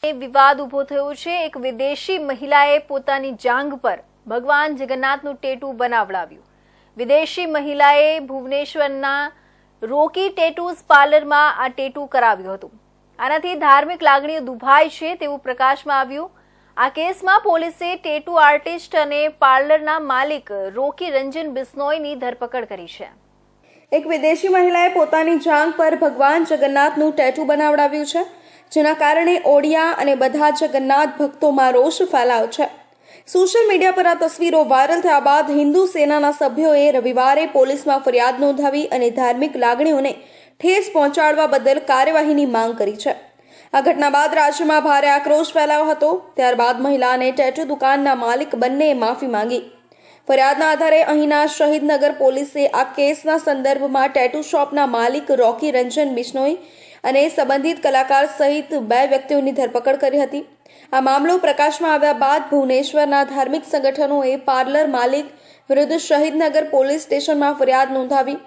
વિવાદ ઉભો થયો છે। એક વિદેશી મહિલાએ પોતાની જાંઘ પર ભગવાન જગન્નાથનું ટેટુ બનાવડાવ્યું। વિદેશી મહિલાએ ભુવનેશ્વરના રોકી ટેટૂઝ પાર્લરમાં આ ટેટુ કરાવ્યું હતું। આનાથી ધાર્મિક લાગણીઓ દુભાઈ છે તેવું પ્રકાશમાં આવ્યું। આ કેસમાં પોલીસે ટેટુ આર્ટિસ્ટ અને પાર્લરના માલિક રોકી રંજન બિશ્નોઈની ધરપકડ કરી છે। એક વિદેશી મહિલાએ પોતાની જાંઘ પર ભગવાન જગન્નાથનું ટેટુ બનાવડાવ્યું છે, જેના કારણે ઓડિયા અને બધા જગન્નાથ ભક્તોમાં રોષ ફેલાયો છે। સોશિયલ મીડિયા પર આ તસવીરો વાયરલ થયા બાદ હિન્દુ સેનાના સભ્યોએ રવિવારે પોલીસમાં ફરિયાદ નોંધાવી અને ધાર્મિક લાગણીઓને ઠેસ પહોંચાડવા બદલ કાર્યવાહીની માંગ કરી છે। આ ઘટના બાદ રાજ્યમાં ભારે આક્રોશ ફેલાયો હતો। ત્યારબાદ મહિલા અને ટેટુ દુકાનના માલિક બંનેએ માફી માંગી। ફરિયાદના આધારે અહીંના શહીદનગર પોલીસે આ કેસના સંદર્ભમાં ટેટુ શોપના માલિક રોકી રંજન બિશ્નોઈ અને સંબંધિત કલાકાર સહિત 2 વ્યક્તિઓની ધરપકડ કરી હતી। આ મામલો પ્રકાશમાં આવ્યા બાદ ભુવનેશ્વરના ધાર્મિક સંગઠનોએ પાર્લર માલિક વિરુદ્ધ શહીદનગર પોલીસ સ્ટેશનમાં ફરિયાદ નોંધાવી।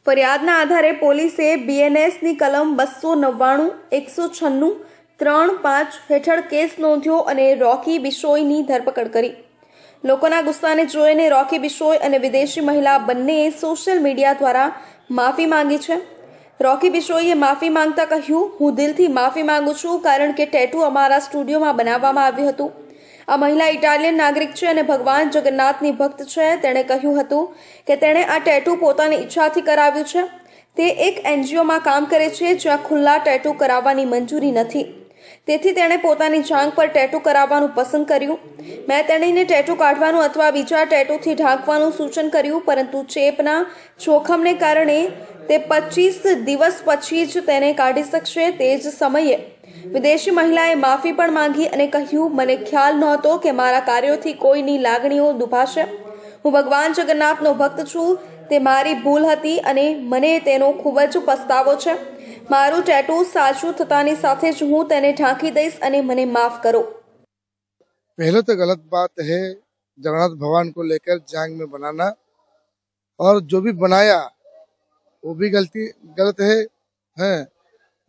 ફરિયાદના આધારે પોલીસે બીએનએસની કલમ 299, 196, 3, 5 હેઠળ કેસ નોંધ્યો અને રોકી બિશ્નોઈની ધરપકડ કરી। લોકોના ગુસ્સાને જોઈને રોકી બિશ્નોઈ અને વિદેશી મહિલા બંનેએ સોશિયલ મીડિયા દ્વારા માફી માંગી છે। રોકી બિશ્નોઈએ માફી માંગતા કહ્યું, હું દિલથી માફી માંગુ છું કારણ કે ટેટુ અમારા સ્ટુડિયોમાં બનાવવામાં આવ્યું હતું। આ મહિલા ઇટાલિયન નાગરિક છે અને ભગવાન જગન્નાથની ભક્ત છે। તેણે કહ્યું હતું કે તેણે આ ટેટુ પોતાની ઈચ્છાથી કરાવ્યું છે। તે એક એનજીઓમાં કામ કરે છે જ્યાં ખુલ્લા ટેટુ કરાવવાની મંજૂરી નથી, તેથી તેણે પોતાની જાંઘ પર ટેટુ કરાવવાનું પસંદ કર્યું। મેં તેણીને ટેટુ કાઢવાનું અથવા બીજા ટેટુથી ઢાંકવાનું સૂચન કર્યું, પરંતુ ચેપના જોખમને કારણે તે 25 દિવસ પછી જ તેને કાઢી શકશે। તે જ સમયે વિદેશી મહિલાએ માફી પણ માંગી અને કહ્યું, મને ખ્યાલ નહોતો કે મારા કાર્યોથી કોઈની લાગણીઓ દુભાશે। હું ભગવાન જગન્નાથનો ભક્ત છું। તે મારી ભૂલ હતી અને મને તેનો ખૂબ જ પસ્તાવો છે। મારું ટેટુ સાચું થતાની સાથે જ હું તેને ઢાંકી દઈશ અને મને माफ करो। पहले तो गलत बात है जगन्नाथ भगवान को लेकर जांग में बनाना, और जो भी बनाया वो भी गलत है।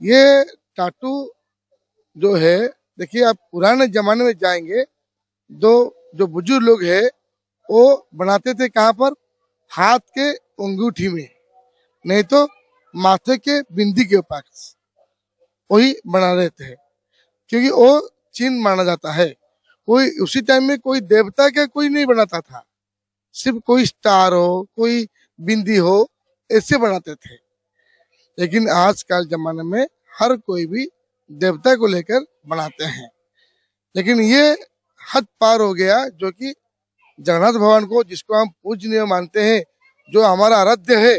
ये टाटू जो है, देखिए आप पुराने जमाने में जाएंगे तो जो बुजुर्ग लोग है वो बनाते थे कहाँ पर, हाथ के अंगूठी में, नहीं तो माथे के बिंदी के पास वही बना रहे थे, क्योंकि वो चिन्ह माना जाता है। कोई उसी टाइम में कोई देवता के कोई नहीं बनाता था, सिर्फ कोई स्टार हो, कोई बिंदी हो, ऐसे बनाते थे। लेकिन आजकल जमाने में हर कोई भी देवता को लेकर बनाते हैं, लेकिन ये हद पार हो गया, जो कि जगन्नाथ भगवान को, जिसको हम पूजनीय मानते हैं, जो हमारा आराध्य है,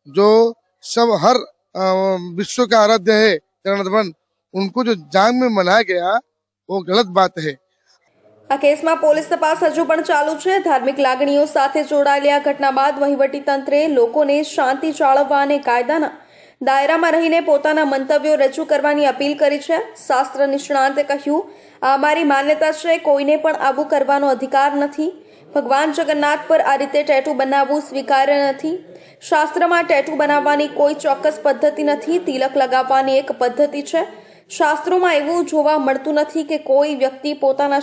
जो सब हर विश्व का आराध्य है जगन्नाथ भगवान, उनको जो जांग में मनाया गया वो गलत बात है। આ કેસમાં પોલીસ તપાસ હજુ પણ ચાલુ છે। ધાર્મિક લાગણીઓ સાથે જોડાયેલી આ ઘટના બાદ વહીવટી તંત્રે લોકોને શાંતિ જાળવવા અને કાયદાના દાયરામાં રહીને પોતાના મંતવ્યો રજૂ કરવાની અપીલ કરી છે। શાસ્ત્ર નિષ્ણાંતે કહ્યું, આ અમારી માન્યતા છે, કોઈને પણ આવું કરવાનો અધિકાર નથી। ભગવાન જગન્નાથ પર આ રીતે ટેટુ બનાવવું સ્વીકાર્ય નથી। શાસ્ત્રમાં ટેટુ બનાવવાની કોઈ ચોક્કસ પદ્ધતિ નથી, તિલક લગાવવાની એક પદ્ધતિ છે। શાસ્ત્રોમાં એવું જોવા મળતું નથી કે કોઈ વ્યક્તિ પોતાના